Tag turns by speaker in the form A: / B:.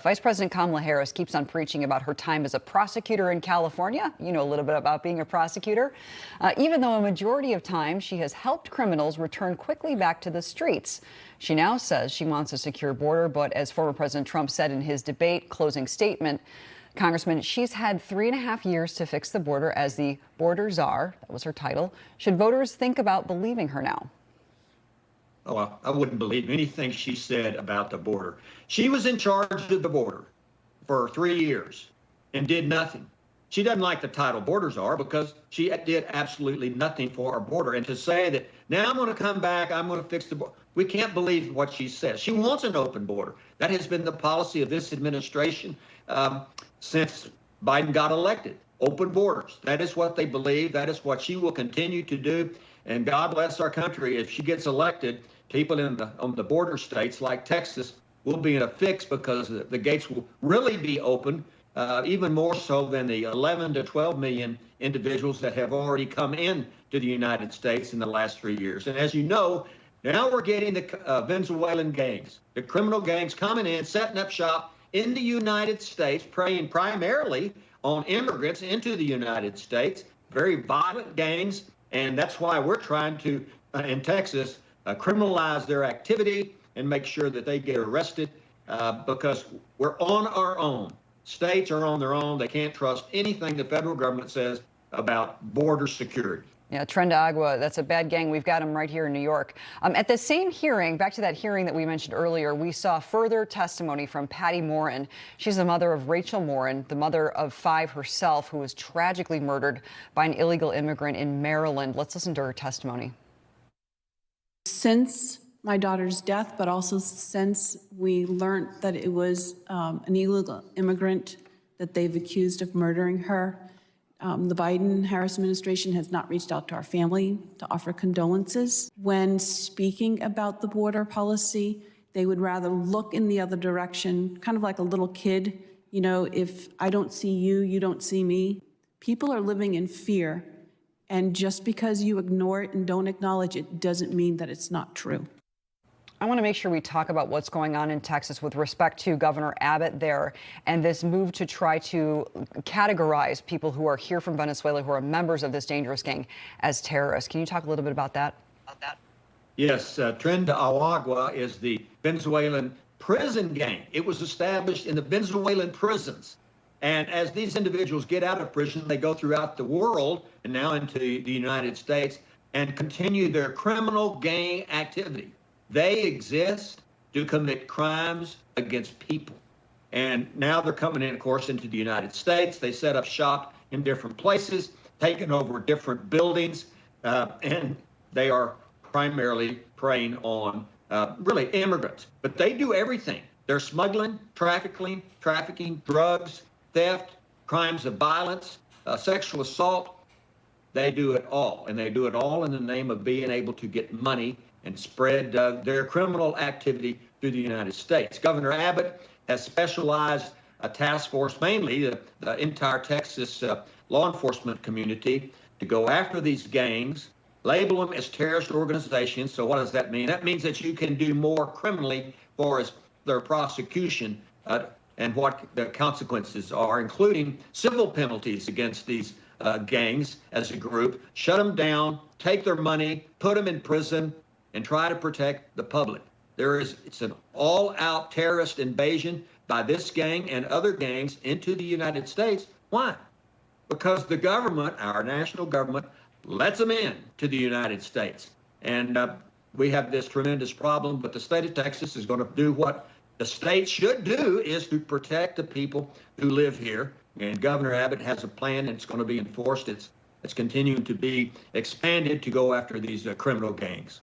A: Vice President Kamala Harris keeps on preaching about her time as a prosecutor in California. You know a little bit about being a prosecutor. Even though a majority of time she has helped criminals return quickly back to the streets. She now says she wants a secure border, but as former President Trump said in his debate closing statement, Congressman, she's had 3.5 years to fix the border as the border czar. That was her title. Should voters think about believing her now?
B: Oh, I wouldn't believe anything she said about the border. She was in charge of the border for 3 years and did nothing. She doesn't like the title border czar because she did absolutely nothing for our border. And to say that now I'm going to come back, I'm going to fix the border, we can't believe what she says. She wants an open border. That has been the policy of this administration since Biden got elected. Open borders. That is what they believe. That is what she will continue to do. And God bless our country. If she gets elected, people on the border states like Texas will be in a fix because the gates will really be open, even more so than the 11 to 12 million individuals that have already come in to the United States in the last 3 years. And as you know, now we're getting the Venezuelan gangs, the criminal gangs coming in, setting up shop in the United States, preying primarily on immigrants into the United States, very violent gangs. And that's why we're trying to, in Texas, criminalize their activity and make sure that they get arrested because we're on our own. States are on their own. They can't trust anything the federal government says about border security.
A: Yeah, Tren de Agua, that's a bad gang. We've got them right here in New York. At the same hearing, back to that hearing that we mentioned earlier, we saw further testimony from Patty Morin. She's the mother of Rachel Morin, the mother of 5 herself, who was tragically murdered by an illegal immigrant in Maryland. Let's listen to her testimony.
C: Since my daughter's death, but also since we learned that it was an illegal immigrant that they've accused of murdering her, the Biden-Harris administration has not reached out to our family to offer condolences. When speaking about the border policy, they would rather look in the other direction, kind of like a little kid. You know, if I don't see you, you don't see me. People are living in fear, and just because you ignore it and don't acknowledge it doesn't mean that it's not true.
A: I want to make sure we talk about what's going on in Texas with respect to Governor Abbott there and this move to try to categorize people who are here from Venezuela who are members of this dangerous gang as terrorists. Can you talk a little bit about that?
B: Yes, Tren de Agua is the Venezuelan prison gang. It was established in the Venezuelan prisons. And as these individuals get out of prison, they go throughout the world and now into the United States and continue their criminal gang activity. They exist to commit crimes against people. And now they're coming in, of course, into the United States. They set up shop in different places, taking over different buildings, and they are primarily preying on really immigrants. But they do everything. They're smuggling, trafficking, drugs, theft, crimes of violence, sexual assault. They do it all, and they do it all in the name of being able to get money and spread their criminal activity through the United States. Governor Abbott has specialized a task force, mainly the entire Texas law enforcement community, to go after these gangs, label them as terrorist organizations. So what does that mean? That means that you can do more criminally for their prosecution and what the consequences are, including civil penalties against these gangs as a group, shut them down, take their money, put them in prison, and try to protect the public. It's an all-out terrorist invasion by this gang and other gangs into the United States. Why? Because the government, our national government, lets them in to the United States. And we have this tremendous problem, but the state of Texas is going to do what the state should do, is to protect the people who live here. And Governor Abbott has a plan, and it's going to be enforced. It's continuing to be expanded to go after these criminal gangs.